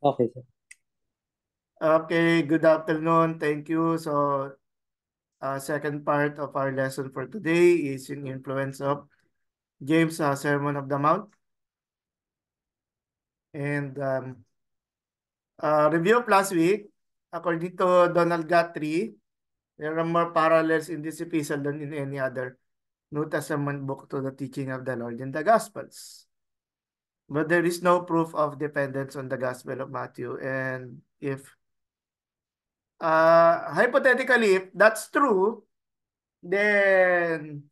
Okay, sir. Okay, good afternoon. Thank you. So, second part of our lesson for today is yung influence of James' Sermon of the Mount. And review of last week, according to Donald Guthrie, there are more parallels in this epistle than in any other New Testament book to the teaching of the Lord in the Gospels. But there is no proof of dependence on the Gospel of Matthew. And if hypothetically, if that's true, then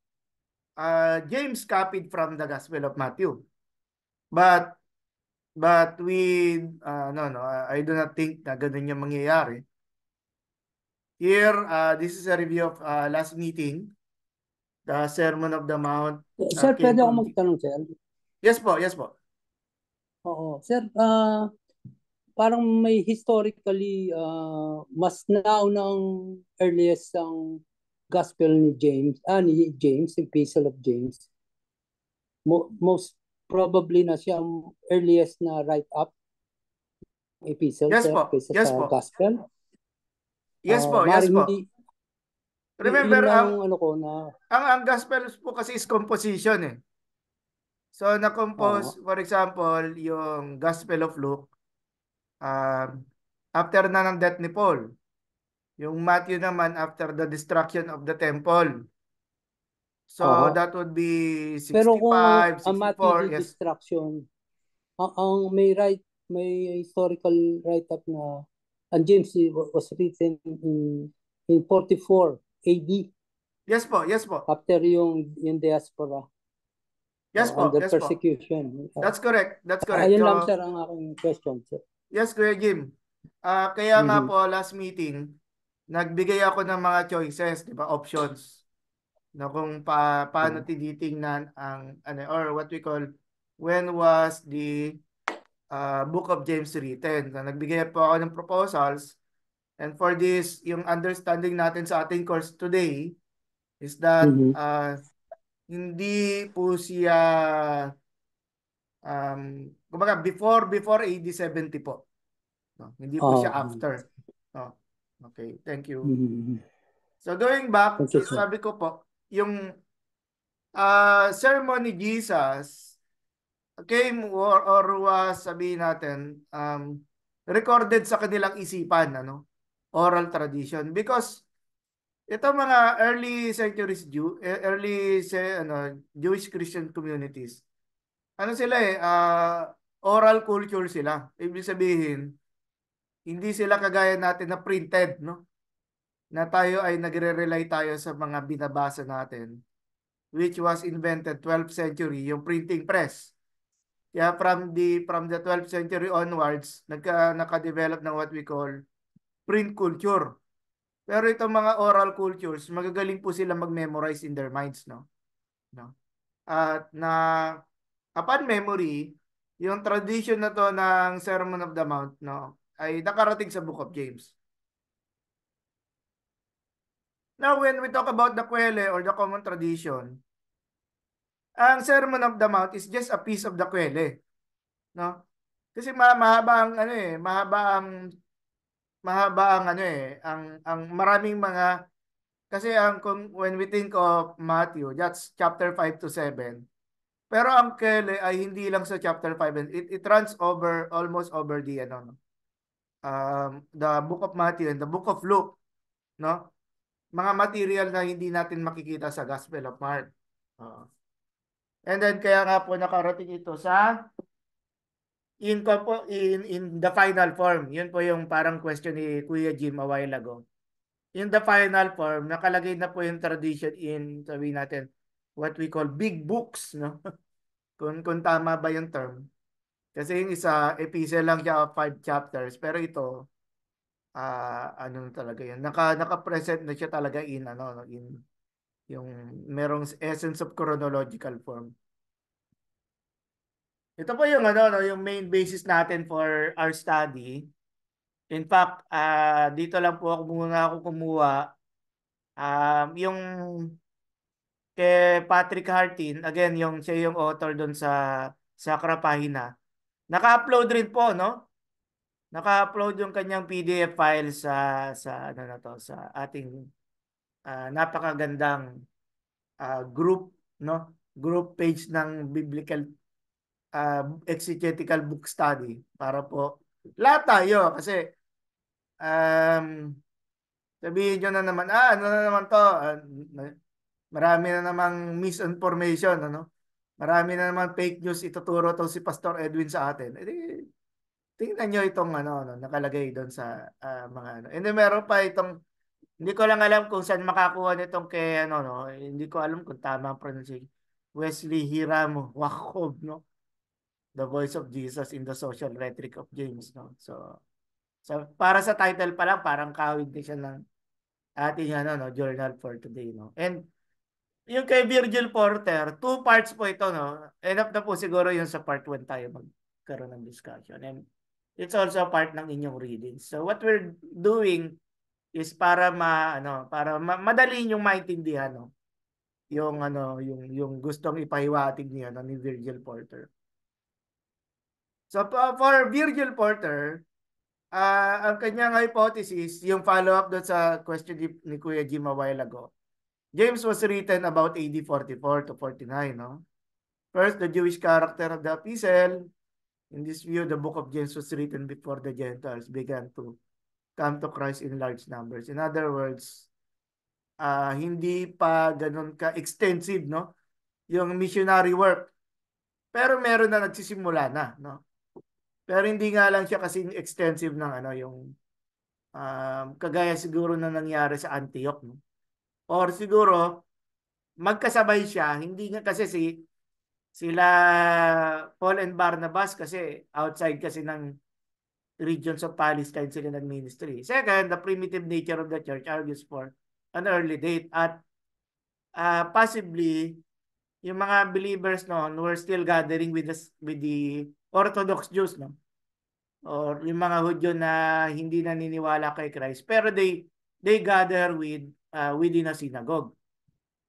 James copied from the Gospel of Matthew. But we no, I do not think na ganun yung mangyayari. Here, this is a review of last meeting. The Sermon of the Mount Sir, came pwede ako from... magtanong, sir? Yes po, yes po. Oo. Sir, parang may historically mas nauna ang earliest ang gospel ni James, Epistle of James. Most probably na siya ang earliest na write-up epistle, Yes sir, po, kaysa yes sa po. gospel. Yes po, yes Maring po. hindi, yun Remember, lang ang ano ko na, ang Gospels po kasi is composition eh. So, na-compose, for example, yung Gospel of Luke, after na ng death ni Paul. Yung Matthew naman after the destruction of the temple. So oo. that would be Pero kung 65, ang Matthew 64. Yes. destruction, ang may historical write-up na ang James was written in 44 AD Yes po, yes po. after yung diaspora Yes po, under yes po. persecution. That's correct. That's correct. Ayun lang, So, sir, ang aking question, sir. yes, Kuya Jim. Kaya nga Mhm. po last meeting, nagbigay ako ng mga choices, di ba? Options. Na kung paano tinitingnan ang ano, or what we call when was the Book of James written. So, nagbigay po ako ng proposals. And for this, yung understanding natin sa ating course today is that Mhm. hindi po siya kumbaga before AD 70 po. No? Hindi po siya after. No? Okay, thank you. Mhm. So going back, Thank you, is sir. sabi ko po, yung sermon ni Jesus came or was, sabihin natin, recorded sa kanilang isipan, ano? Oral tradition. Because ito mga early centuries Jewish Christian communities. Ano sila eh, oral culture sila. Ibig sabihin, hindi sila kagaya natin na printed, no? Na tayo ay nagre-rely tayo sa mga binabasa natin, which was invented 12th century, yung printing press. Kaya from the 12th century onwards, naka-develop ng what we call print culture. Pero itong mga oral cultures, magagaling po sila mag-memorize in their minds, no? No? At upon memory, yung tradition na to ng Sermon of the Mount, no, ay nakarating sa Book of James. Now, when we talk about the Kwele or the common tradition, ang Sermon of the Mount is just a piece of the Kwele, no? Kasi mahaba ang ano eh, mahaba ang ano eh, ang maraming mga kasi when we think of Matthew, that's chapter 5 to 7. Pero ang Kele ay hindi lang sa chapter 5 and it runs over almost over the book of Matthew and the book of Luke, no? Mga material na hindi natin makikita sa Gospel of Mark. And then kaya nga po nakarating ito sa in the final form. Yun po yung parang question ni Kuya Jim a while ago. In the final form, nakalagay na po yung tradition in, sabihin natin, what we call big books, no? Kung tama ba yung term. Kasi yung isa, epistle lang siya of 5 chapters. Pero ito, ano talaga yun. Naka-present na siya talaga in, ano, in yung merong essence of chronological form. Ito po yung, ano, no, yung main basis natin for our study. In fact, dito lang po ako kumuha. Yung kay Patrick Hartin, again, siya yung author doon sa Sacra Pagina. Naka-upload rin po, no? naka-upload yung kanyang PDF file sa ano na to, sa ating napakagandang group, no? Group page ng Biblical Exegetical Book Study para po lahat tayo kasi um, sabihin nyo na naman, ano na naman to, marami na namang misinformation, ano? Marami na naman fake news ituturo to si Pastor Edwin sa atin. Tingnan nyo itong nakalagay doon sa mga ano. And then meron pa itong, hindi ko lang alam kung saan makakuha nitong kay no, hindi ko alam kung tama ang pronunciation. Wesley Hiram Wachob, no? The Voice of Jesus in the Social Rhetoric of James, no? So para sa title pa lang, parang kawig din siya ng ating no, journal for today, no? And yung kay Virgil Porter, 2 parts po ito, no? Enough na po siguro yung sa part 1 tayo magkaroon ng discussion. And it's also part ng inyong readings. So what we're doing is para madali yung maintindihan, no? Yung gustong ipahiwatig niya ni Virgil Porter. So for Virgil Porter, ang kanyang hypothesis, yung follow-up doon sa question ni Kuya Jim a while ago, James was written about AD 44 to 49, no? First, the Jewish character of the epistle. In this view, the book of James was written before the Gentiles began to come to Christ in large numbers. In other words, hindi pa ganun ka-extensive, no? Yung missionary work. Pero meron na nagsisimula na, no? Pero hindi nga lang siya kasing extensive ng yung kagaya siguro na nangyari sa Antioch, no? Or siguro magkasabay siya, hindi nga kasi sila Paul and Barnabas kasi outside kasi ng regions of Palestine sila nag-ministry. Second, the primitive nature of the church argues for an early date at possibly yung mga believers noon were still gathering with the Orthodox Jews, no? Or yung mga Hudyo na hindi naniniwala kay Christ, pero they gather within a synagogue.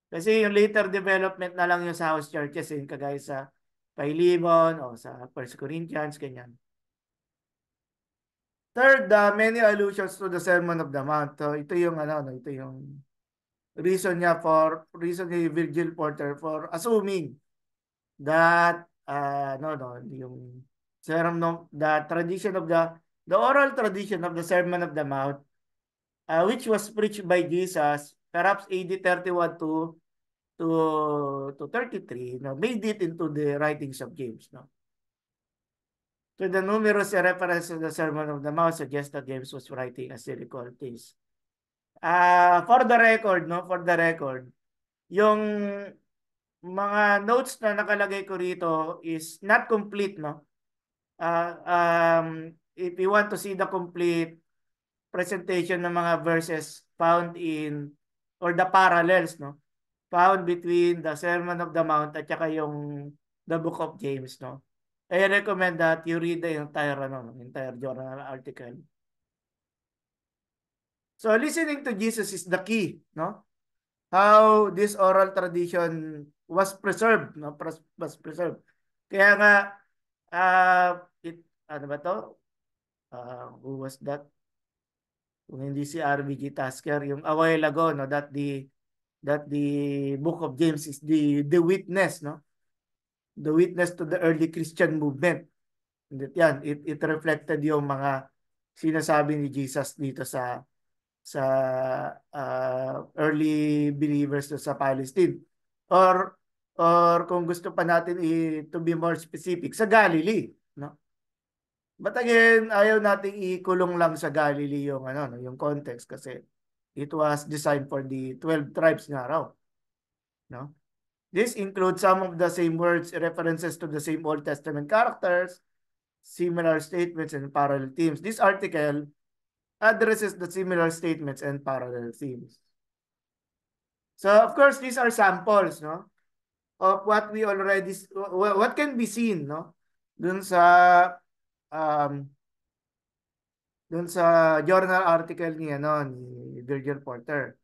Kasi yung later development na lang yung sa house churches, yung kagaya sa Philemon o sa 1 Corinthians, ganyan. Third, many allusions to the Sermon of the Mount. So ito yung ito yung reason ni Virgil Porter for assuming that yung the tradition of the oral tradition of the Sermon of the Mount, which was preached by Jesus perhaps AD 31 to 33, made it into the writings of James, no? So the numerous references to the Sermon of the Mount suggest that James was writing as he recalled this. For the record, yung mga notes na nakalagay ko rito is not complete, no? If you want to see the complete presentation ng mga verses found in or the parallels, no, found between the Sermon of the Mount at saka yung the Book of James, no, I recommend that you read the entire journal article. So listening to Jesus is the key, no? How this oral tradition was preserved, no? Was preserved. Kaya nga ano ba to? Who was that? Kung hindi si RBG Tasker, yung a while ago, no, that the Book of James is the witness, no? The witness to the early Christian movement. It reflected yung mga sinasabi ni Jesus dito sa early believers sa Palestine. Or kung gusto pa natin to be more specific, sa Galilee, no? But again, ayaw nating ikulong lang sa Galilee yung context kasi it was designed for the 12 tribes nga raw, no? This includes some of the same words, references to the same Old Testament characters, similar statements and parallel themes. This article addresses the similar statements and parallel themes. So of course, these are samples, no, of what can be seen, no, dun sa journal article ni Virgil Porter.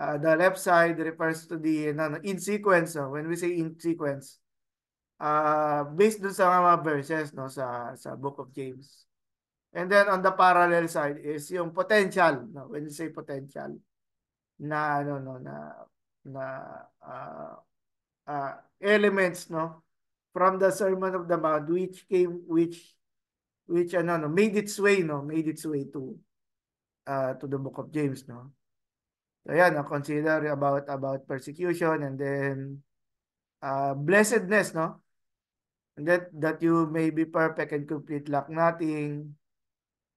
The left side refers to the in sequence. No? When we say in sequence, based dun sa mga verses, no, sa Book of James. And then on the parallel side is yung potential, no? When you say potential, na ano no na uh, elements, no, from the Sermon of the Mount, which ano no made its way, to the book of James, no. So yan, consider about persecution, and then blessedness, no, and that you may be perfect and complete, lack nothing.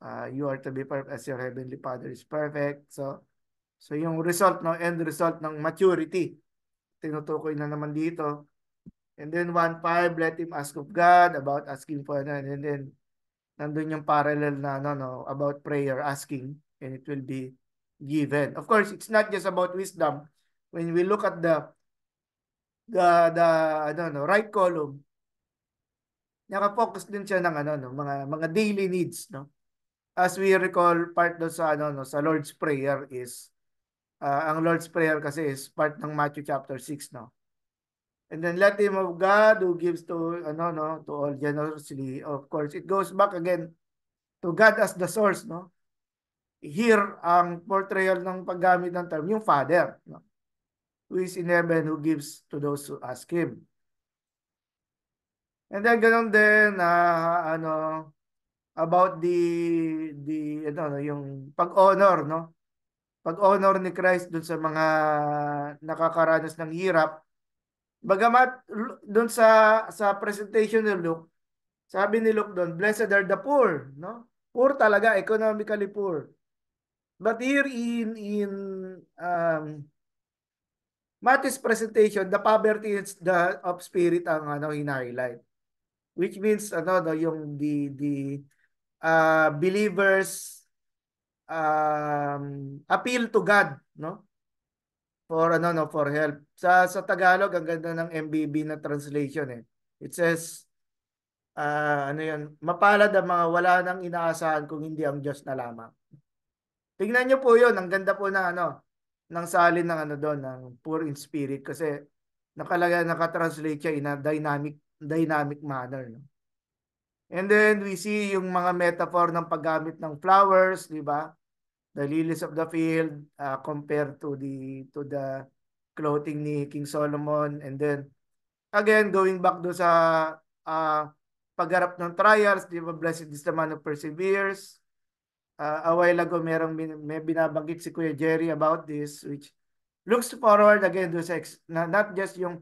You are to be perfect as your heavenly Father is perfect. So yung result, no, end result ng maturity, tinutukoy na naman dito. And then 1:5, let him ask of God about asking for, and then nandun yung parallel na about prayer, asking, and it will be given. Of course, it's not just about wisdom. When we look at the right column, naka-focus din siya ng mga daily needs, no. As we recall, part do sa sa Lord's Prayer is ang Lord's Prayer kasi is part ng Matthew chapter 6, no. And then let him of God who gives to to all generously. Of course, it goes back again to God as the source, no. Here ang portrayal ng paggamit ng term yung Father, no, who is in heaven, who gives to those who ask him. And then ganun din about yung pag-honor, no. Pag-honor ni Christ dun sa mga nakakaranas ng hirap. Bagamat dun sa presentation ni Luke, sabi ni Luke doon, blessed are the poor, no? Poor talaga, economically poor. But here in Matthew's presentation, the poverty is of spirit ang hina-highlight. Which means yung the believers appeal to God, no? For help. Sa Tagalog, ang ganda ng MBB na translation eh. It says mapalad ang mga wala nang inaasahan kung hindi ang Diyos na lamang. Tingnan niyo po 'yon, ang ganda po ng ng salin ng doon, ng poor in spirit, kasi nakatranslate siya in a dynamic manner, no? And then we see yung mga metaphor ng paggamit ng flowers, di ba? The lilies of the field compared to the clothing ni King Solomon. And then again, going back do sa pagharap ng trials, di ba? Blessed is the man who perseveres. A while ago, may binabanggit si Kuya Jerry about this, which looks forward again do sa not just yung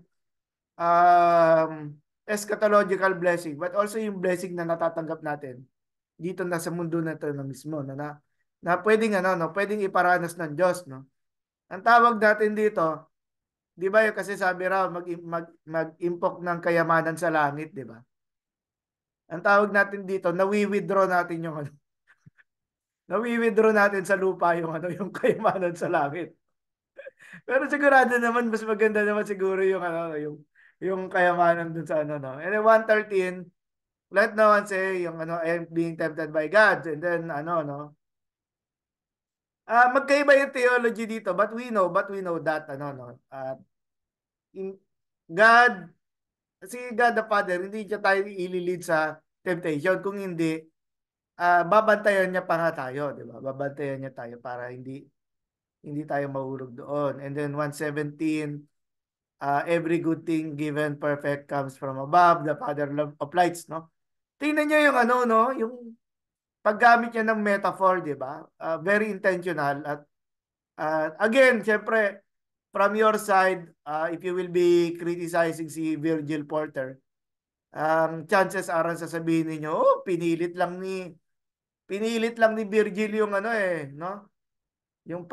eschatological blessing, but also yung blessing na natatanggap natin dito na sa mundo na ito na mismo, na pwedeng pwedeng iparanas ng Diyos, no. Ang tawag natin dito, di ba, kasi sabi raw mag-impok ng kayamanan sa langit, di ba? Ang tawag natin dito, nawi-withdraw natin yung nawi-withdraw natin sa lupa yung yung kayamanan sa langit. Pero sigurado naman mas maganda naman siguro yung yung kayamanan dun sa no. And then 1:13, let no one say yung I'm being tempted by God. And then no. Magkaiba yung theology dito, but we know that in God, si God the Father, hindi siya tayo ililid sa temptation. Kung hindi, babantayan niya pa nga tayo, di ba? Babantayan niya tayo para hindi tayo mahulog doon. And then 1:17, every good thing given perfect comes from above, the Father of lights, no? Tingnan niyo yung yung paggamit niya ng metaphor, di ba? Very intentional. At again, syempre, from your side, if you will be criticizing si Virgil Porter, chances are sasabihin niyo, pinilit lang ni Virgil yung no? Yung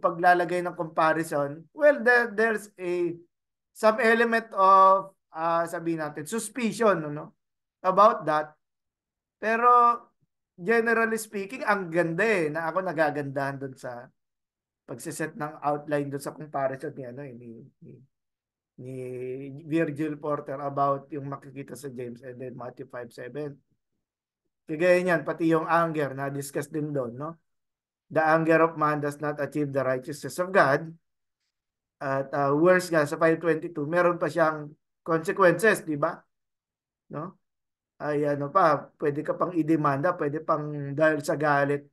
paglalagay ng comparison. Well, there's some element of sabihin natin suspicion, no? About that. Pero generally speaking, ang ganda na ako nagagandahan doon sa pagsiset ng outline doon sa comparison ni Virgil Porter about yung makikita sa James and then Matthew 5:7. Kagaya niyan, pati yung anger na discuss din doon, no? The anger of man does not achieve the righteousness of God. At worse nga sa 5:22, meron pa siyang consequences, di ba? No? ay ano pa, pwede ka pang idemanda, pwede pang dahil sa galit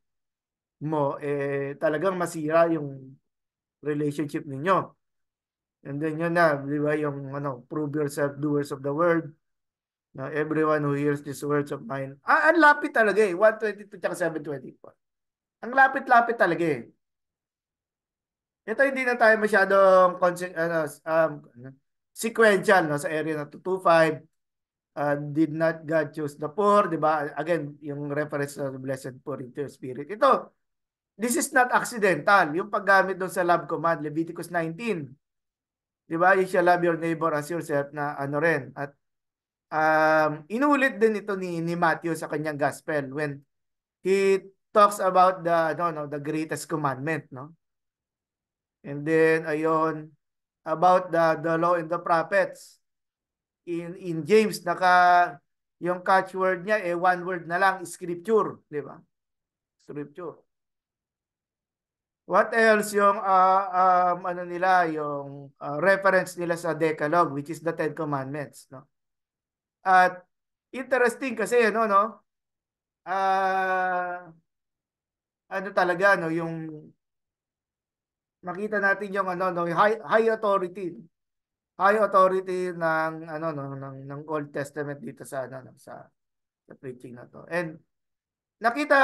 mo, talagang masira yung relationship ninyo. And then yun na, di ba, yung prove yourself doers of the word. Now, everyone who hears these words of mine. Ang lapit talaga 122 tsaka 724. Ang lapit-lapit talaga Ito hindi na tayo masyadong sequential sa area na 225. Did not God choose the poor, di ba? Again, yung reference na blessed poor into your spirit. This is not accidental. Yung paggamit doon sa love command, Leviticus 19. Di ba? You shall love your neighbor as yourself na rin. At inulit din ito ni Matthew sa kanyang gospel when he talks about the greatest commandment, no? And then ayon about the law and the prophets. In James yung catchword niya one word na lang, scripture, di ba? Scripture. What else yung yung reference nila sa Decalogue, which is the Ten Commandments, no? At interesting kasi no? Talaga no, yung makita natin yung high authority. High authority ng ng Old Testament dito sa sa preaching na to. And nakita,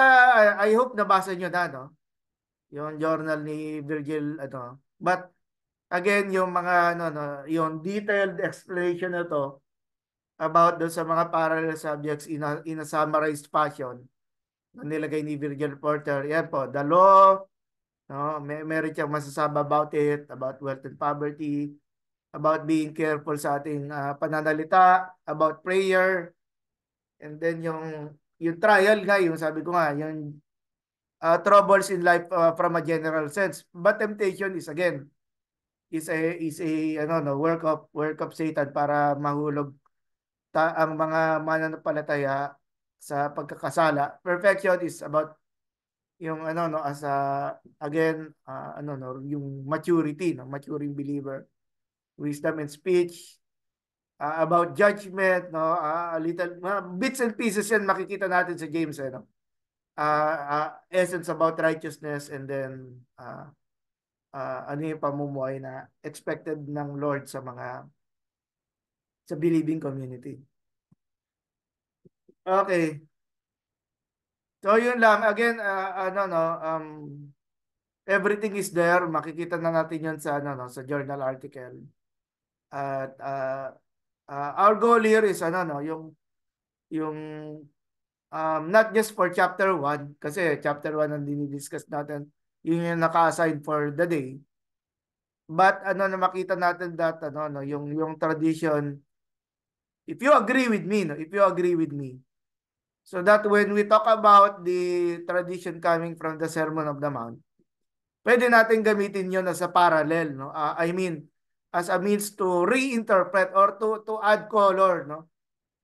I hope nabasa niyo na no, yung journal ni Virgil but again yung mga yung detailed explanation na to about do sa mga parallel subjects in a summarized fashion na nilagay ni Virgil Porter. Yan po, the law, no, meron siyang masasabi about it, about wealth and poverty, about being careful sa ating pananalita, about prayer, and then yung trial nga, yung sabi ko nga, yung troubles in life from a general sense. But temptation is again is a work of Satan para mahulog ang mga mananampalataya sa pagkakasala. Perfection is about yung as a again yung maturity, no, maturing believer, wisdom and speech, about judgment, no, a little bits and pieces yan makikita natin sa James, no. Essence about righteousness, and then ano yung pamumuhay na expected ng Lord sa believing community. Okay. So yun lang again, everything is there, makikita na natin yun sa sa journal article. At our goal here is yung not just for chapter 1 kasi chapter 1 ang dinidiscuss natin, yun yung naka-assign for the day. But na makita natin that yung tradition, if you agree with me, no, if you agree with me, so that when we talk about the tradition coming from the Sermon of the Mount, pwede natin gamitin yun as a parallel, no? I mean, as a means to reinterpret or to add color, no,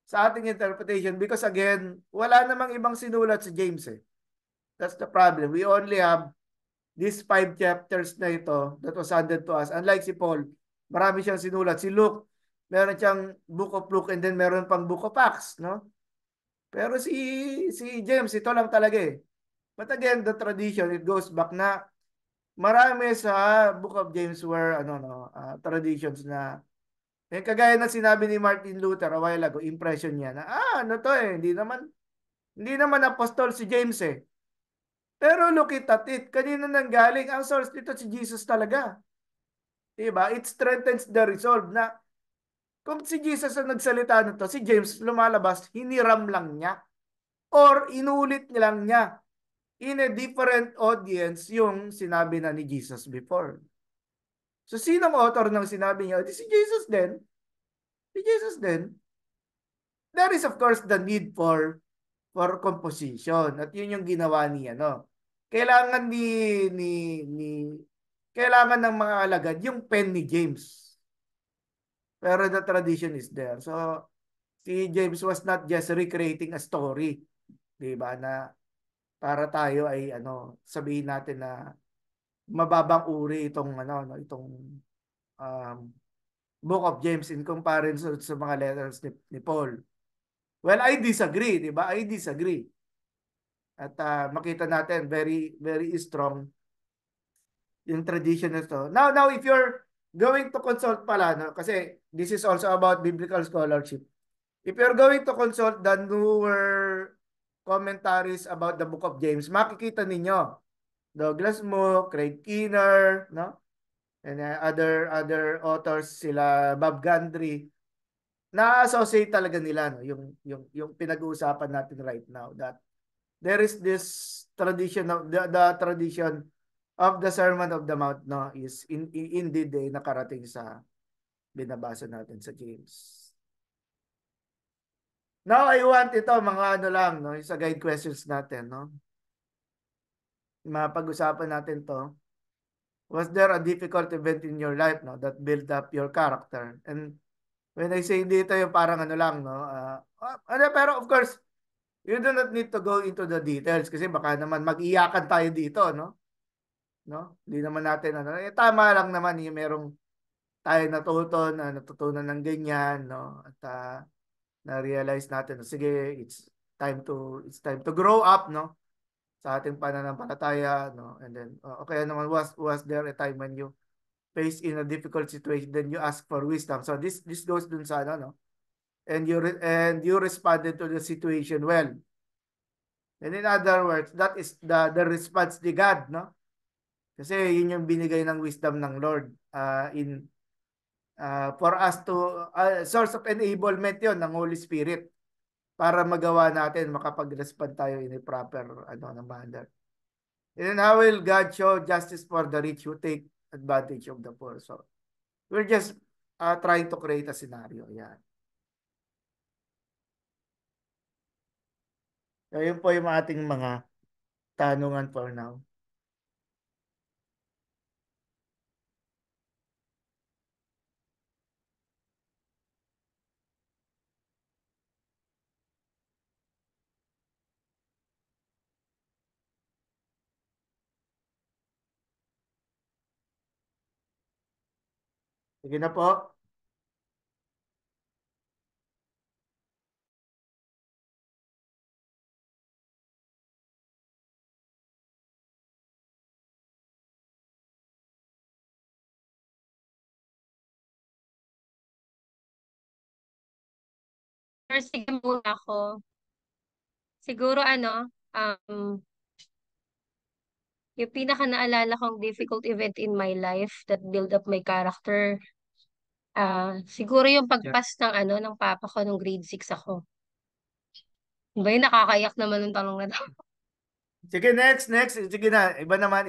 sa ating interpretation, because again, wala namang ibang sinulat si James That's the problem. We only have these 5 chapters na ito that was handed to us. Unlike si Paul, marami siyang sinulat. Si Luke, meron siyang Book of Luke, and then meron pang Book of Acts, no? Pero si James, ito lang talaga But again, the tradition, it goes back na marami sa Book of James were traditions na kagaya na sinabi ni Martin Luther a while ago, impression niya na hindi naman apostol si James Pero look at it, kanino nang galing? Ang source nito si Jesus talaga. Diba? It strengthens the resolve na kung si Jesus ang nagsalita nito, si James lumalabas, hiniram lang niya or inulit lang niya in a different audience yung sinabi na ni Jesus before. So, sinong author ng sinabi niya? Si Jesus din. Si Jesus din. There is of course the need for composition. At yun yung ginawa niya, no? Kailangan kailangan ng mga alagad yung pen ni James. Pero the tradition is there. So, si James was not just recreating a story, 'di ba, na para tayo ay sabihin natin na mababang uri itong itong Book of James in comparison sa mga letters ni Paul. Well, I disagree, di ba? I disagree. At makita natin, very, very strong yung tradition na to. Now, if you're going to consult pala, no, kasi this is also about biblical scholarship. If you're going to consult the newer commentaries about the Book of James, makikita ninyo Douglas Moo, Craig Keener, no? And other authors sila Bob Gundry na-associate talaga nila no yung pinag-uusapan natin right now that there is this tradition of the tradition of the Sermon of the Mount no is indeed nakarating sa binabasa natin sa James. Now I want ito mga ano lang no sa guide questions natin no. Mapag-usapan natin to. Was there a difficult event in your life no that built up your character? And when I say dito yung parang ano lang no pero of course you do not need to go into the details kasi baka naman mag-iyakan tayo dito no. No? Hindi naman natin ano. Tama lang naman yung merong tayo natutunan ng ganyan no at na-realize natin sige it's time to grow up no sa ating pananampalataya no and then okay naman was there a time when you faced in a difficult situation then you ask for wisdom so this goes dun sa ano no and you responded to the situation well and in other words that is the response ni God no kasi yun yung binigay ng wisdom ng Lord in for us to source of enablement yon ng Holy Spirit para magawa natin makapag-respond tayo in a proper ano manner. And then how will God show justice for the rich who take advantage of the poor? So we're just trying to create a scenario. Yan. So yun po yung ating mga tanungan for now. Sige na po. Or sige muna ako. Siguro yung pinaka naalala kong difficult event in my life that build up my character, siguro yung pagpas ng ng papa ko nung grade 6 ako. Ba yun, nakakaiyak naman yung tanong na to. Sige, next. Sige na. Iba naman.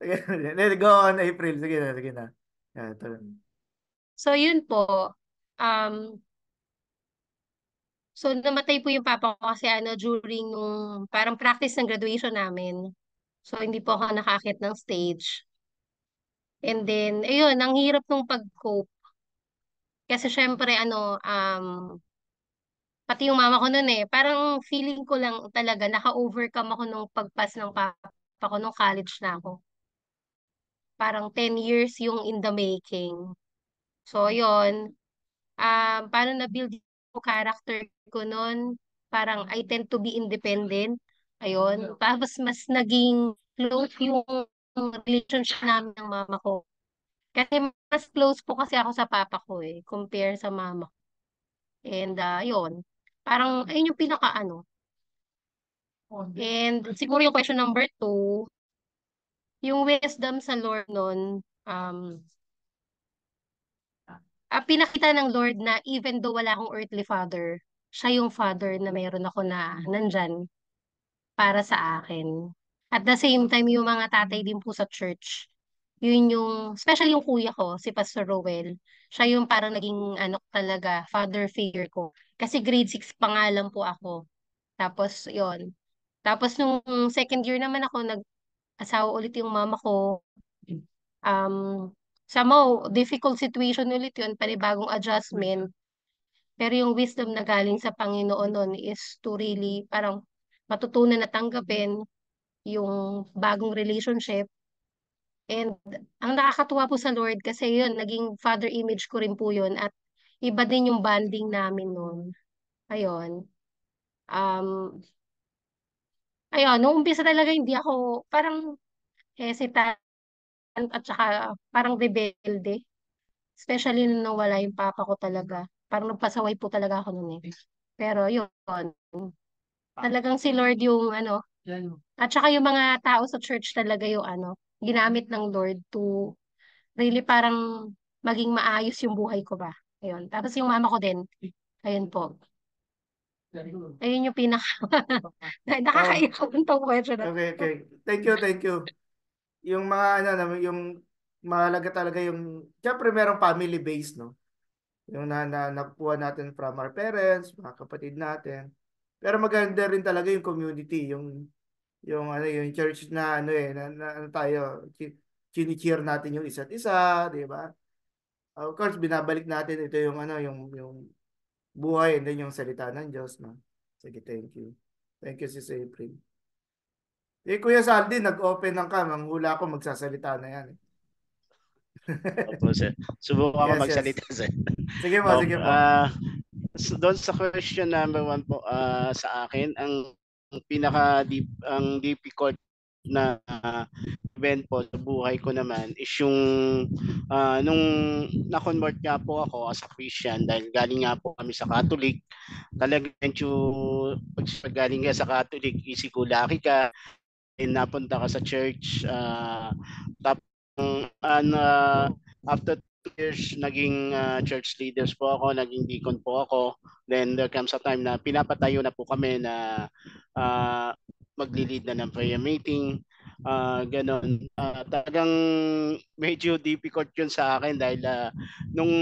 Sige, go on, April. Sige na. Yan, So yun po, um, so namatay po yung papa ko kasi during nung parang practice ng graduation namin. So hindi po ako nakakit ng stage. And then, ayun, ang hirap nung pag-cope. Kasi syempre, pati yung mama ko nun parang feeling ko lang talaga, naka-overcome ako nung pagpas ng papa ko nung college na ako. Parang 10 years yung in the making. So, yun, paano na-build yung character ko nun? Parang I tend to be independent. Ayun. Tapos mas naging close yung relationship namin ng mama ko. Kasi mas close po kasi ako sa papa ko compare sa mama ko. And yun, parang ayun yung pinaka. And siguro yung question number 2, yung wisdom sa Lord nun, pinakita ng Lord na even though wala akong earthly father, siya yung father na meron ako na nandyan para sa akin. At the same time, yung mga tatay din po sa church, yun yung, especially yung kuya ko, si Pastor Rowell, siya yung parang naging talaga, father figure ko. Kasi grade 6 pa nga lang po ako. Tapos, yon. Tapos, nung second year naman ako, nag-asawa ulit yung mama ko. Somehow, difficult situation ulit yun, panibagong adjustment. Pero yung wisdom na galing sa Panginoon nun is to really parang matutunan na tanggapin yung bagong relationship. And ang nakakatuwa po sa Lord kasi yun, naging father image ko rin po yun at iba din yung bonding namin nun. Ayun. Um, ayun, nung umpisa talaga hindi ako parang hesitant at saka parang rebelde. Especially nung nawala yung papa ko talaga. Parang nagpasaway po talaga ako noon eh. Pero yun, talagang si Lord yung ano, at saka yung mga tao sa church talaga yung ano, ginamit ng Lord to really parang maging maayos yung buhay ko ba. Ayun. Tapos yung mama ko din, ayun po. Ayun yung pinaka Oh, nakakaiyak ng tong question na okay, to. okay. Thank you, thank you. Yung mga yung mahalaga talaga yung, syempre merong family base, no? Yung nakuha natin from our parents, mga kapatid natin. Pero maganda rin talaga yung community, yung church na ano tayo, chini-cheer natin yung isa't isa, di ba? Of course, binabalik natin ito yung buhay and then yung salita ng Diyos, no? Sige, thank you. Thank you, Sis April. Kuya Saldi, nag-open ng cam. Hula ko, magsasalita na yan. Opo, sir. Subukan ko Yes, yes. magsalita, sir. Sige po, sige po. Doon sa question number 1 po, sa akin, ang pinaka ang difficult na event po sa buhay ko naman is yung nung na-convert nga po ako as a Christian dahil galing nga po kami sa Catholic. Talagang medyo pag galing ka sa Catholic, isikulaki ka, napunta ka sa church, tapos after 2 years naging church leaders po ako, naging deacon po ako. Then there comes a time na pinapatayo na po kami na magli-lead na ng prayer meeting, ganon. Talagang medyo difficult yun sa akin dahil nung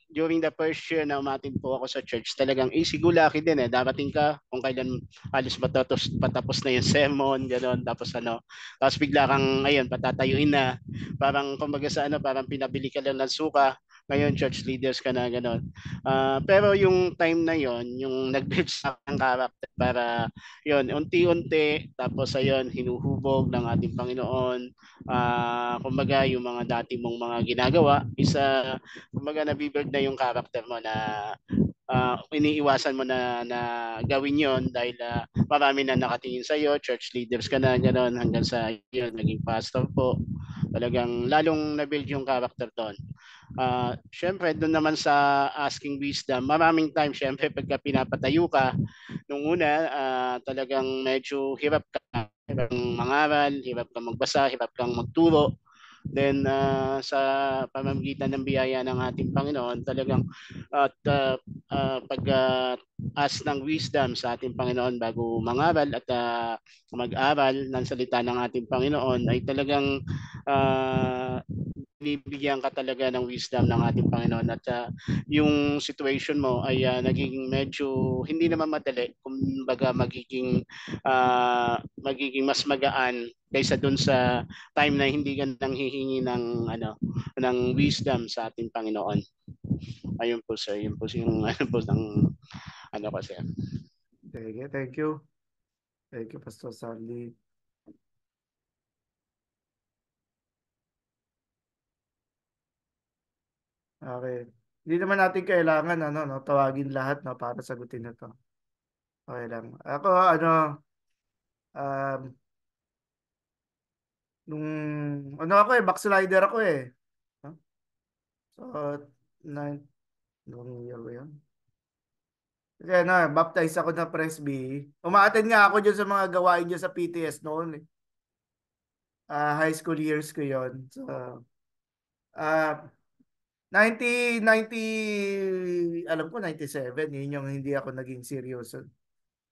during the first year na umatin po ako sa church, talagang sigulaki din darating ka kung kailan alis patapos na yung sermon, ganon. Tapos tapos bigla kang ngayon patatayuin na, parang kumbaga sa parang pinabili ka lang ng suka, ngayon church leaders ka na, ganon. Pero yung time na yon, yung nag-build sa aking character para yon unti-unti, tapos ayun hinuhubog ng ating Panginoon. Kumbaga yung mga dati mong mga ginagawa isa, kumbaga nabibuild na yung character mo na iniiwasan mo na gawin yon dahil marami na nakatingin sa iyo, church leaders ka na, gano'n, hanggang sa yun, naging pastor po. Talagang lalong na-build yung character doon. Syempre, doon naman sa asking wisdom, maraming time, syempre, pagka pinapatayo ka, nung una, talagang medyo hirap kang mangaral, hirap kang magbasa, hirap kang magturo. Then sa pamamagitan ng biyaya ng ating Panginoon, talagang at pag-ask ng wisdom sa ating Panginoon bago mangaral at mag-aral ng salita ng ating Panginoon ay talagang binibigyan ka talaga ng wisdom ng ating Panginoon at yung situation mo ay nagiging medyo hindi naman madali, kumbaga magiging mas magaan kaysa dun sa time na hindi ka nang hihingi ng wisdom sa ating Panginoon. Ayun po sir, yun po yung po ng ko sir. Thank you. Thank you, Pastor Sandy. Okay. Hindi naman natin kailangan tawagin lahat para sagutin ito. Okay lang. Ako um, nung ako backslider ako eh. So, nung year ko yun. Kasi baptize ako na Presby. Umaattend nga ako dyan sa mga gawain dyan sa PTS noon eh. High school years ko yun. So, 1990, alam ko 97, yun yung hindi ako naging seryoso.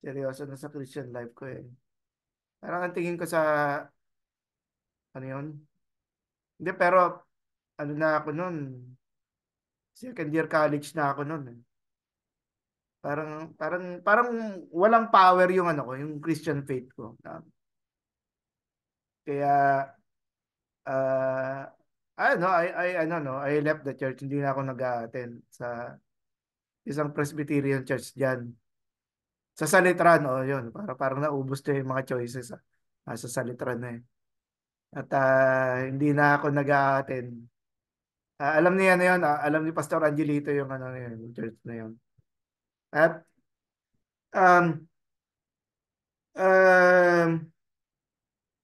Seryoso na sa Christian life ko eh. Parang ang tingin ko sa, ano yun? Hindi, pero, ano na ako nun? Second year college na ako nun eh. Parang walang power yung yung Christian faith ko. Kaya, I left the church. Hindi na ako nag-attend sa isang Presbyterian church diyan. Sa Salitran, yun. Parang naubos na yung mga choices sa Salitran na eh. At hindi na ako nag-attend. Alam niya na yun. Alam ni Pastor Angelito yung yung church na yun. At Um, um,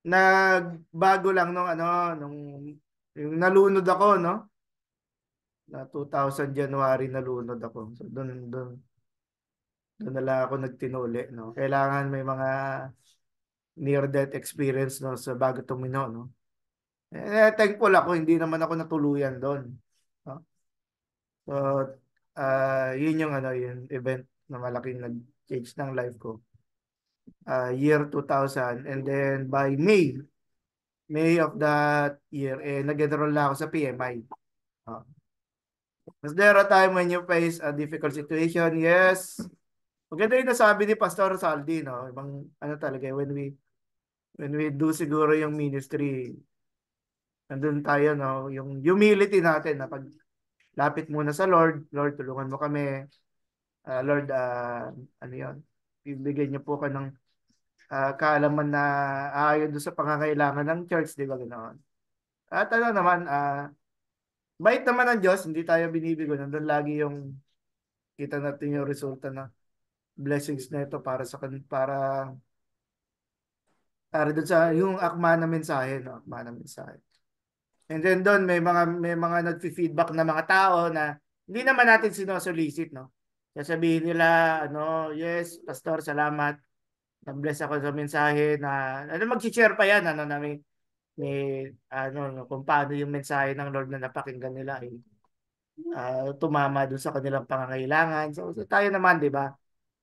Nagbago lang nung yung nalunod ako, no? Na 2000 January nalunod ako. So doon na lang ako nagtinuli, no? Kailangan may mga near death experience, no, sa bago tumino, no? Thankful ako, hindi naman ako natuluyan doon, no? So yun yung event na malaking nag-change ng life ko. Year 2000, and then by May of that year, nag-enroll na ako sa PMI. Was there a time when you face a difficult situation? Yes. Maganda yung nasabi ni Pastor Saldi, no? Ibang talaga, when we do siguro yung ministry, nandun tayo, no? Yung humility natin na pag lapit muna sa Lord, Lord, tulungan mo kami. Lord, ano yun? Ibigay niyo po ka ng kaalaman na ayon doon sa pangangailangan ng church, di ba ganoon? At naman, bait naman ng Diyos, hindi tayo binibigo. Nandun lagi yung kita natin yung resulta na blessings na ito para doon sa yung akma na mensahe, no? Akma na mensahe. And then doon may mga nagfi-feedback na mga tao na hindi naman natin sinosolicit, no? Sasabihin nila, yes, pastor, salamat. Na-bless ako sa mensahe na mag-share pa yan, na may kung paano yung mensahe ng Lord na napakinggan nila tumama doon sa kanilang pangangailangan. So tayo naman, 'di ba?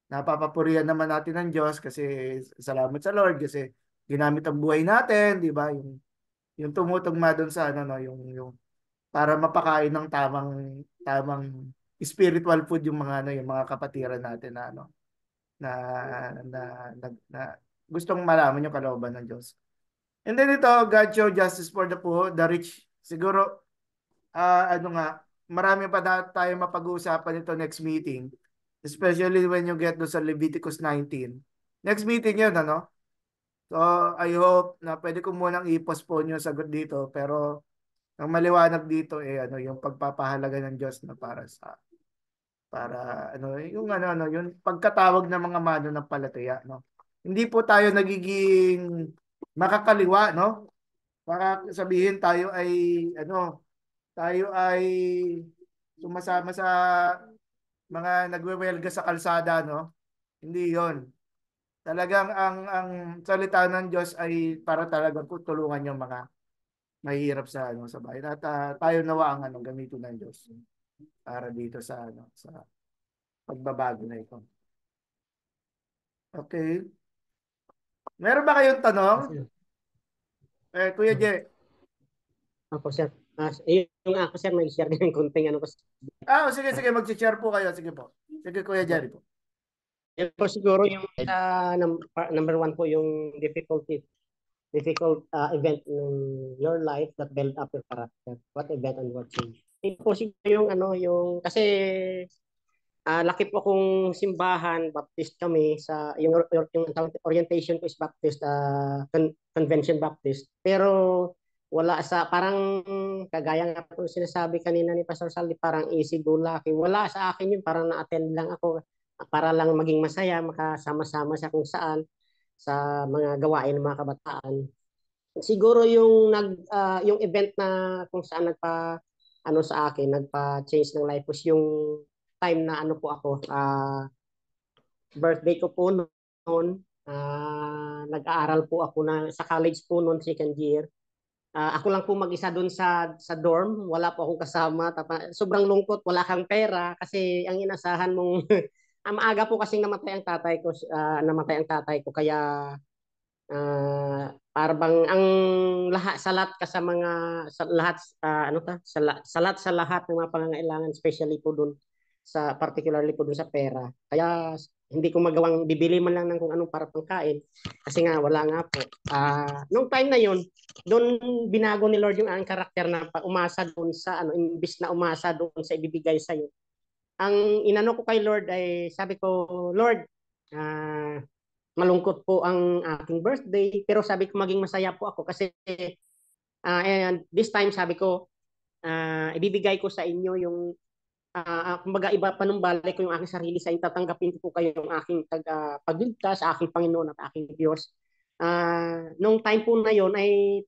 Napapapurihan naman natin ng Diyos kasi salamat sa Lord kasi ginamit ang buhay natin, 'di ba? Yung tumutugma doon sa yung para mapakain ng tamang spiritual food yung yung mga kapatiran natin na na, na, na gustong malaman yung kalooban ng Diyos. And then ito, God show justice for the poor, the rich. Siguro, marami pa tayo mapag-uusapan ito next meeting. Especially when you get to sa Leviticus 19. Next meeting yun, ano? So, I hope na pwede ko munang i-postpone yung sagot dito. Pero, ang maliwanag dito yung pagpapahalaga ng Diyos na para yung pagkatawag ng mga mananampalataya, no? Hindi po tayo nagiging makakaliwa, no? Para sabihin tayo ay sumasama sa mga nagwewelga sa kalsada, no? Hindi 'yon. Talagang ang salita ng Diyos ay para talagang tulungan yung mga mahihirap sa bayan. At tayo nawa ang gamitin ng Diyos para dito sa pagbabago na ito. Okay. Meron ba kayong tanong? Kuya Jay. Ako, sir. Yung ako, sir, may share din konting ko. Sige, mag-share po kayo. Sige po. Sige, Kuya Jerry po. Yan po siguro yung number one po yung difficult event in your life that build up your character. What event and what change? Ito po siguro yung kasi laki po akong simbahan, Baptist kami sa yung orientation ko is Baptist, Convention Baptist. Pero wala sa parang kagaya nga po sinasabi kanina ni Pastor Saldi, parang easy go lucky. Wala sa akin yun, parang na-attend lang ako para lang maging masaya, makasama-sama sa kung saan sa mga gawain ng mga kabataan. Siguro yung yung event na kung saan sa akin, nagpa-change ng life was yung time na po ako, birthday ko po noon, nag-aaral po ako sa college po noon, second year. Ako lang po mag-isa doon sa dorm, wala po akong kasama. Sobrang lungkot, wala kang pera kasi ang inasahan mong maaga po kasing namatay ang tatay ko kaya para bang ang lahat salat ka sa mga sa lahat ng mga pangangailangan, especially po doon particularly po doon sa pera. Kaya hindi ko magawang bibili man lang ng kung anong para pangkain kasi nga wala nga po. Nung time na yon, doon binago ni Lord yung aking karakter na umasa doon sa imbis na umasa doon sa ibibigay sa iyo. Ang inano ko kay Lord ay sabi ko, Lord, malungkot po ang aking birthday pero sabi ko maging masaya po ako kasi and this time sabi ko ibibigay ko sa inyo yung kumbaga iba panumbalik ko yung aking sarili sa inyo, tatanggapin ko po kayo yung aking pagligtas, aking Panginoon at aking Diyos. Nung time po na yon ay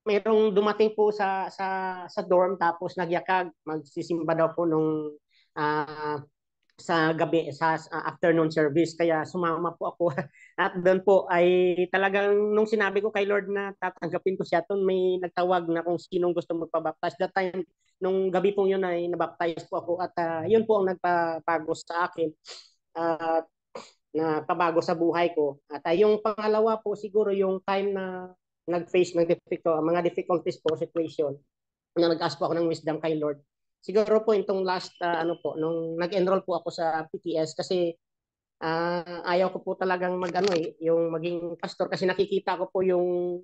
mayroong dumating po sa dorm, tapos nagyakag, magsisimba daw po nung sa gabi, sa afternoon service, kaya sumama po ako. At doon po ay talagang nung sinabi ko kay Lord na tatanggapin ko siya, doon may nagtawag na kung sinong gusto magpabaptize. That time, nung gabi po yun ay nabaptize po ako, at yun po ang nagpapago sa akin, na pabago sa buhay ko. At yung pangalawa po siguro yung time na nag-face ng mga difficulties po, situation, na nag-ask po ako ng wisdom kay Lord. Siguro po itong last, nung nag-enroll po ako sa PTS, kasi ayaw ko po talagang yung maging pastor, kasi nakikita ko po yung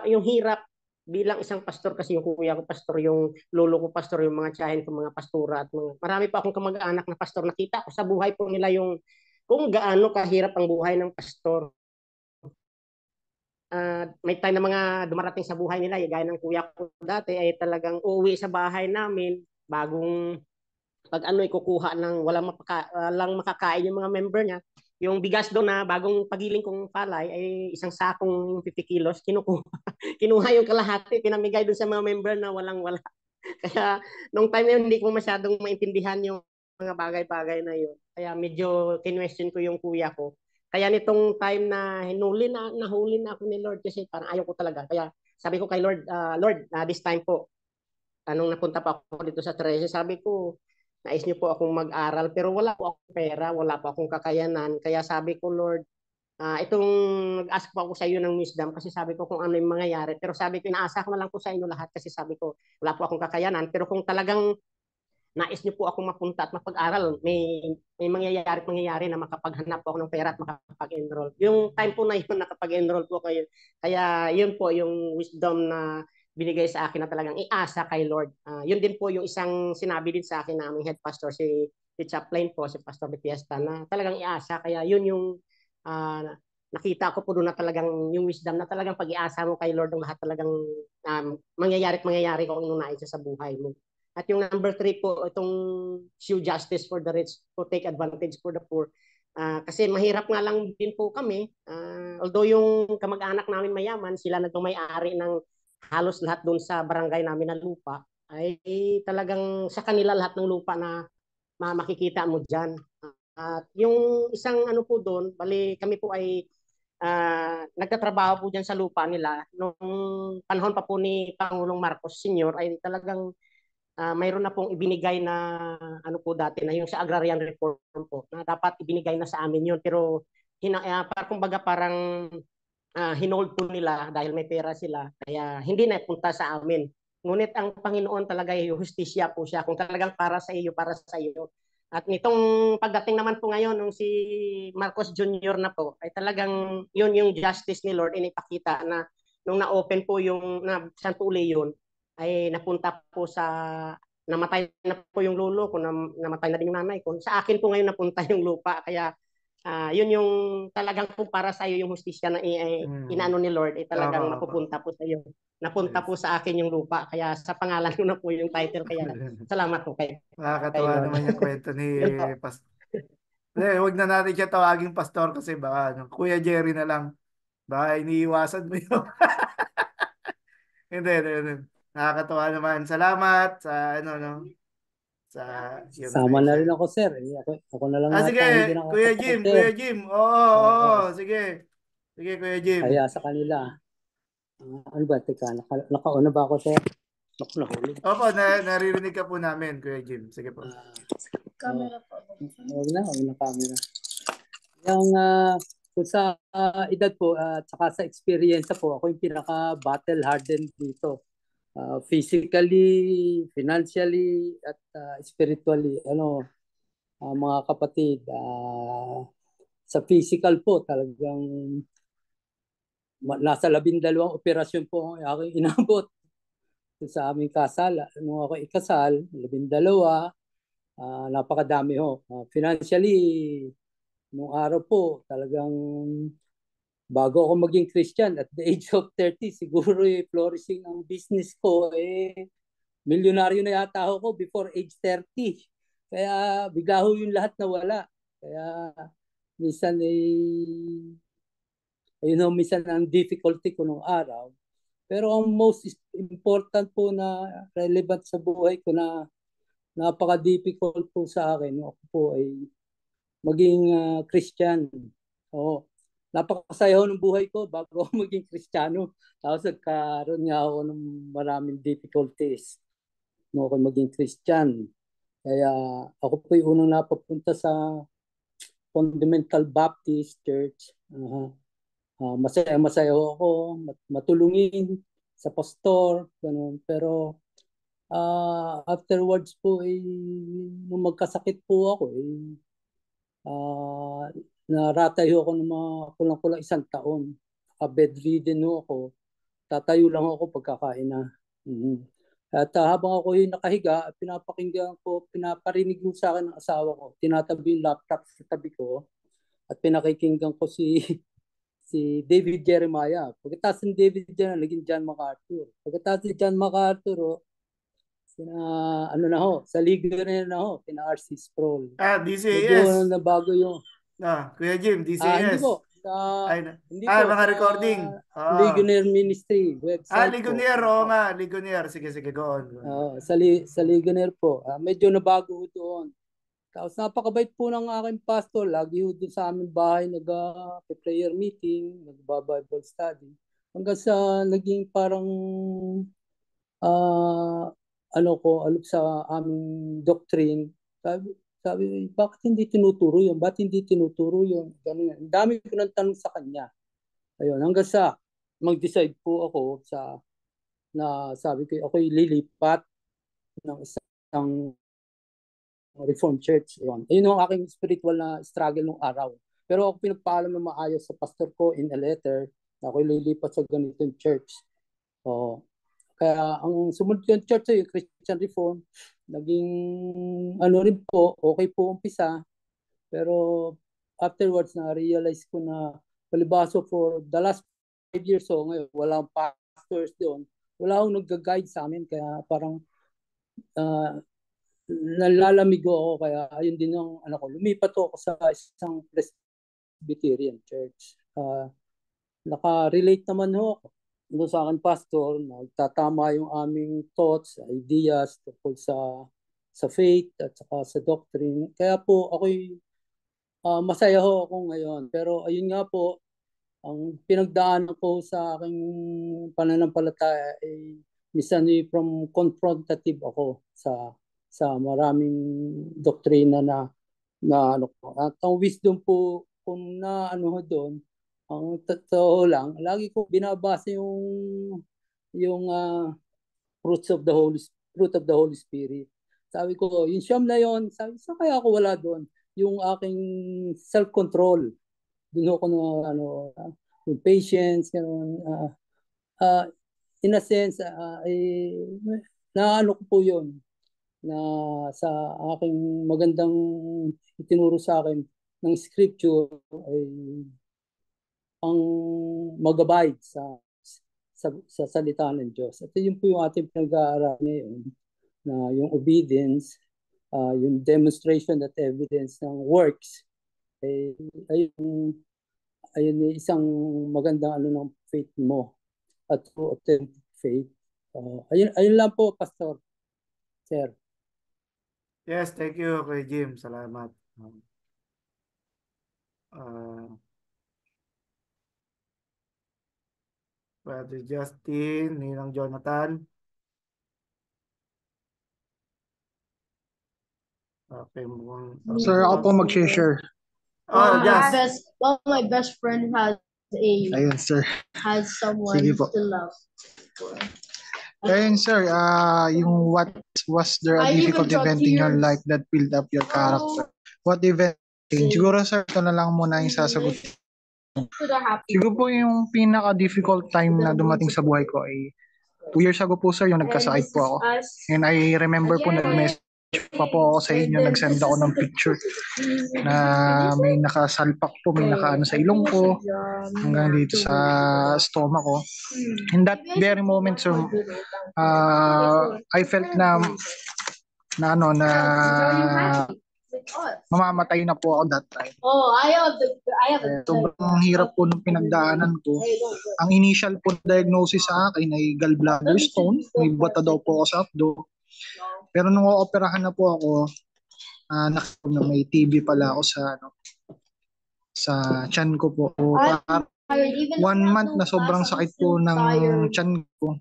yung hirap bilang isang pastor, kasi yung kuya ko pastor, yung lolo ko pastor, yung mga tiyahin ko mga pastora, at marami pa akong kamag-anak na pastor. Nakita ko sa buhay po nila yung kung gaano kahirap ang buhay ng pastor. May time na mga dumarating sa buhay nila, gaya ng kuya ko dati, ay talagang uuwi sa bahay namin, bagong pag kukuha ng walang makakain yung mga member niya. Yung bigas doon na bagong pagiling kong palay ay isang sakong 50 kilos, kinuha yung kalahati, pinamigay doon sa mga member na walang-wala. Kaya nung time na yun, hindi ko masyadong maintindihan yung mga bagay-bagay na yun. Kaya medyo kinwestiyon ko yung kuya ko. Kaya nitong time na nahuli na ako ni Lord, kasi parang ayaw ko talaga. Kaya sabi ko kay Lord, Lord, this time po, anong napunta pa ako dito sa 13, sabi ko, nais niyo po akong mag-aral, pero wala po akong pera, wala po akong kakayanan. Kaya sabi ko, Lord, itong nag-ask po ako sa iyo ng wisdom, kasi sabi ko kung ano yung mangyayari. Pero sabi ko, inaasa ko na lang po sa inyo lahat, kasi sabi ko, wala po akong kakayanan. Pero kung talagang nais niyo po akong mapunta at mapag-aral, may mangyayari na makapaghanap po ako ng pera at makapag-enroll. Yung time po na yun, nakapag-enroll po kayo. Kaya yun po yung wisdom na binigay sa akin, na talagang iasa kay Lord. Yun din po yung isang sinabi din sa akin na aming head pastor, si chaplain po, si Pastor Betiesta, na talagang iasa. Kaya yun yung nakita ko po doon, na talagang yung wisdom na talagang pag-iasa mo kay Lord, ng lahat talagang mangyayari kung ano nais sa buhay mo. At yung number 3 po, itong show justice for the rich, to take advantage for the poor. Kasi mahirap nga lang din po kami. Although yung kamag-anak namin mayaman, sila nagmamay-ari ng halos lahat doon sa barangay namin na lupa, ay talagang sa kanila lahat ng lupa na makikita mo dyan. At yung isang po doon, bali kami po ay nagtatrabaho po dyan sa lupa nila. Nung panahon pa po ni Pangulong Marcos Sr. ay talagang mayroon na pong ibinigay na po dati, na yung sa agrarian reform po, na dapat ibinigay na sa amin yun, pero kumbaga parang hinold po nila dahil may pera sila, kaya hindi na punta sa amin. Ngunit ang Panginoon talaga ay justisya po siya, kung talagang para sa iyo, para sa iyo. At nitong pagdating naman po ngayon nung si Marcos Jr. na po, ay talagang yun yung justice ni Lord, inipakita na nung na-open po yung na Santo Leon, ay napunta po sa, namatay na po yung lolo ko, namatay na din yung nanay ko. Sa akin po ngayon napunta yung lupa. Kaya yun yung talagang po para sa iyo yung hustisya na inaano ni Lord, talagang mapupunta po sa iyo. Napunta po sa akin yung lupa. Kaya sa pangalan ko na po yung title. Kaya salamat po kayo. Nakakatawa naman yung kwento ni Pastor. Huwag na natin siya tawaging pastor, kasi baka Kuya Jerry na lang. Baka iniiwasan mo yun. Hindi. Nakakatawa naman. Salamat sa sa Sama na rin ako, sir. Ako na lang sige, hindi Kuya Jim. Oo. Sige. Sige, Kuya Jim. Kaya sa kanila. Ano ba? Teka, nakauna ba ako, sir? Nahulog. Opo, naririnig ka po namin, Kuya Jim. Sige po. Camera po. Huwag na camera. Yung kung sa edad po at saka sa experience po, ako yung pinaka-battle hardened dito. Physically, financially, at spiritually, mga kapatid, sa physical po talagang nasa 12 operasyon po ang aking inabot sa aming kasal. Nung ako ikasal, 12, napakadami ho. Financially, nung araw po talagang bago ako maging Christian at the age of 30, siguro flourishing ang business ko, milyonaryo na yata ako before age 30. Kaya bigla ho yung lahat nawala. Kaya minsan ayun ho, minsan ang difficulty ko nung araw. Pero ang most important po na relevant sa buhay ko na napaka-difficult po sa akin, ako po ay maging Christian. Oo. Napakasaya ho ng buhay ko bago ako maging Kristiyano. Tapos nagkaroon nga ako ng maraming difficulties nung ako maging Christian. Kaya ako po yung unang napapunta sa Fundamental Baptist Church. Masaya ako, matulungin sa pastor, ganun. Pero afterwards po, nung magkasakit po ako, naratay ako ng mga kulang-kulang 1 taon. Bedridden ako. Tatayo lang ako pagkakain na. At habang ako yung nakahiga, pinapakinggan ko, pinaparinig mo sa akin ng asawa ko. Tinatabi yung laptop sa tabi ko at pinakikinggan ko si David Jeremiah. Pagkatapos ng David Jeremiah, naging John MacArthur. Pagkatapos ni John MacArthur, sa Ligonier na ho, kina R.C. Sproul. DCAS. Medyo nabago yung... Kuya Jim, DCAS. Hindi po. Hindi po. Mga recording. Ligonier Ministry website Ligonier, po. oo nga. Ligonier. Sige, go on. Sa Ligonier po. Medyo nabago doon. Tapos napakabait po ng aking pastor. Lagi ho doon sa aming bahay nag-prayer meeting, nag-Bible study. Hanggang sa naging parang sa aming doctrine. Sabi, bakit hindi tinuturo yun? Bakit hindi tinuturo yun? Ganun. Ang dami ko nang tanong sa kanya. Ayun, hanggang sa mag-decide po ako na sabi ko, ako'y lilipat ng isang Reformed Church. Ayun ang aking spiritual na struggle nung araw. Pero ako pinagpaalam na maayos sa pastor ko in a letter na ako'y lilipat sa ganitong church. Kaya ang sumunod yung church ay Christian Reform. Naging rin po, okay po umpisa. Pero afterwards na-realize ko na palibaso for the last 5 years ngayon, walang pastors doon. Wala akong nag-guide sa amin. Kaya parang nalalamig ako. Kaya ayun din ang lumipat ako sa isang Presbyterian church. Naka-relate naman ako doon sa akin pastor, nagtatama yung aming thoughts, ideas tungkol sa faith at saka sa doctrine. Kaya po ako'y masaya ako ngayon. Pero ayun nga po, ang pinagdaanan ko sa aking pananampalataya ay minsan from confrontative ako sa maraming doktrina na at ang wisdom po kung doon, ang totoo lang, lagi ko binabasa yung fruit of the Holy Spirit. Sabi ko, yung siyam na yon, sabi, so kaya ako wala doon. Yung aking self-control. Doon ako yung patience, in a sense, ko po yun na sa aking magandang itinuro sa akin ng scripture ay ang mag-abide sa salita ng Diyos. At yun po yung ating pinag-aaral ngayon, na yung obedience, yung demonstration at evidence ng works, ayun isang magandang ng faith mo at authentic faith. Ayun lang po, Pastor. Sir. Yes, thank you, Kuya Jim. Salamat. Brother Justin, Ninang Jonathan. Okay, Sir, ako po mag-share. My best friend has Ayun, sir. has someone Sige po. to love. Ayun, sir, yung what was there a I even difficult dropped event in your tears. life that built up your character? What event? Siguro, sir, ito na lang muna yung sasagot. Siguro po yung pinaka-difficult time na dumating sa buhay ko ay 2 years ago po, sir, yung nagkasakit po ako. And I remember po nag-message pa po ako sa inyo, nag-send ako ng picture na may nakasalpak po, may nakaano sa ilong ko, hanggang dito sa stomach ko. In that very moment, sir, I felt na mamamatay na po ako that time. Sobrang hirap po nung pinagdaanan ko. Ang initial po diagnosis sa akin ay gallbladder stone, may bata daw po ako sa abdo. Pero nung ooperahan na po ako, nakita na may TB pala ako sa tiyan ko po. Parang 1 month na sobrang sakit po ng tiyan ko.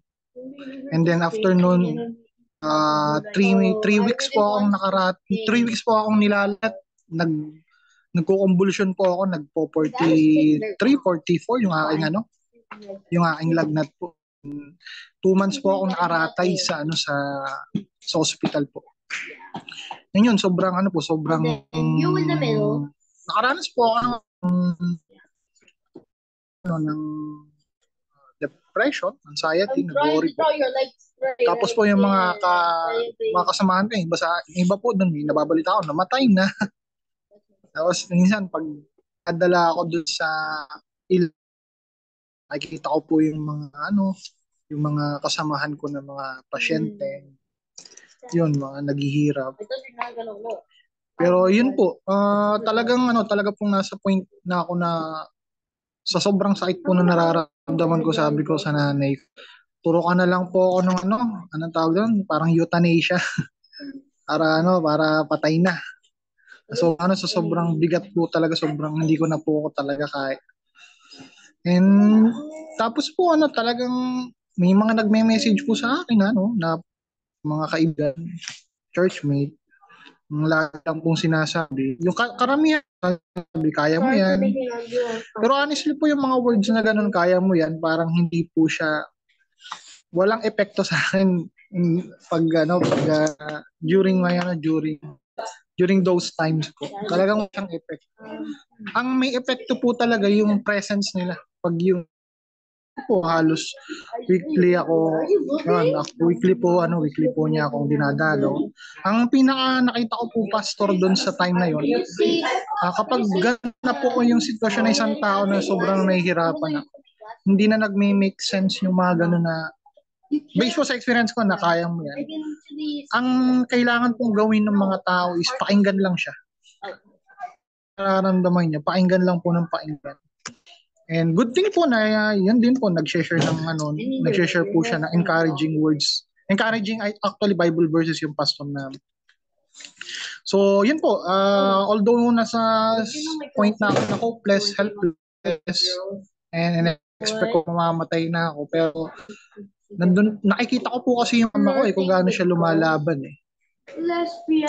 And then after noon, 3 weeks po akong 3 weeks po akong nilalat. Nagko-convulsion po ako, nagpo 43, 44 yung aking lagnat po. 2 months po akong nakaratay sa hospital po. Ngayon, sobrang nakaranas po ako ng depression, anxiety, nag-worry po. Tapos po yung mga kasamahan ko, iba po doon, nababalita ako, namatay na. Tapos minsan, pag nadala ako doon sa nakikita ko po yung mga kasamahan ko na mga pasyente. Yun, mga naghihirap. Pero yun po, talaga pong nasa point na ako na sa sobrang sakit po na nararamdaman ko, sabi ko sa nanay, turo ka na lang po ako ng anong tawag doon, parang euthanasia. para patay na. So sa sobrang bigat po talaga, sobrang hindi ko na po ako talaga kaya. And tapos po talagang may mga nagme-message po sa akin na mga kaibigan, churchmate, lagi lang pong sinasabi. Yung karamihan, sabi, kaya mo yan. Pero honestly po, yung mga words na ganun, kaya mo yan, parang hindi po siya, walang epekto sa akin pag during those times po. Talagang walang epekto. Ang may epekto po talaga yung presence nila. Pag yung po halos weekly weekly po niya akong dinadalaw. Ang pinaka nakita ko po, pastor, doon sa time na yon, kapag ganap po yung sitwasyon ng isang tao na sobrang nahihirapan, hindi na nagme-make sense yung mga ganun na, based po sa experience ko, na kaya mo yan. Ang kailangan pong gawin ng mga tao is pakinggan lang siya. Nararamdaman niya, pakinggan lang po ng pakinggan. And good thing po na yan din po, nag-share po siya ng encouraging words. Encouraging, actually, Bible verses yung pastor namin. So, yun po. Although nasa point na ako na hopeless, helpless, and expect ko mamamatay na ako, pero nandun, nakikita ko po kasi yung mama ko kung gaano siya lumalaban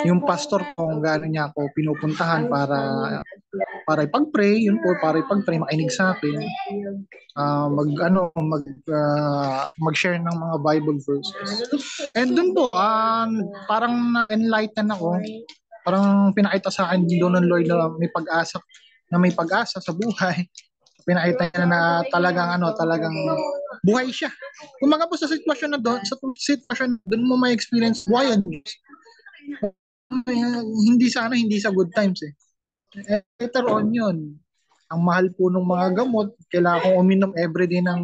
Yung pastor ko, kung gaano niya ako pinupuntahan para ipag-pray, makinig sa akin, mag-share ng mga Bible verses. And dun po, parang na-enlighten ako, parang pinakita sa akin doon ng Lord na may pag-asa sa buhay. Pinakita niya na talagang buhay siya. Kumaga po sa sitwasyon doon mo may experience buhay ang Diyos. Hindi sa good times Later on yun, ang mahal po ng mga gamot, kailangan kong uminom everyday ng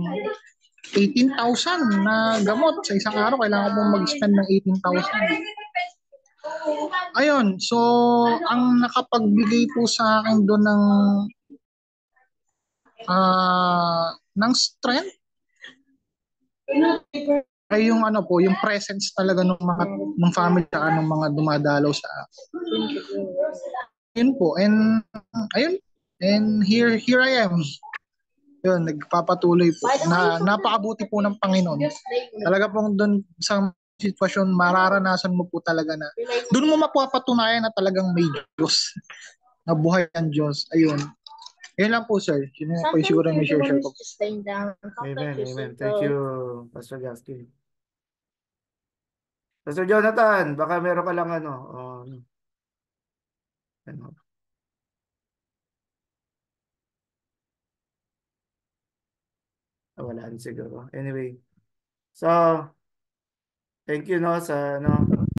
18,000 na gamot sa isang araw, kailangan ko mag-spend ng 18,000. Ayun, so ang nakapagbigay po sa akin doon ng strength ay yung yung presence talaga ng family at ng mga dumadalaw sa akin. Yun po, and here I am. Yun, nagpapatuloy po. Napakabuti po ng Panginoon. Talaga pong doon sa sitwasyon, mararanasan mo po talaga na doon mo mapapatunayan na talagang may Diyos. Na buhay ang Diyos. Ayun. Yun lang po, sir. Yun po yung siguro may share ko. Amen. Thank you, Pastor Justin. Pastor Jonathan, baka meron ka lang wala siguro. Anyway. So, thank you sa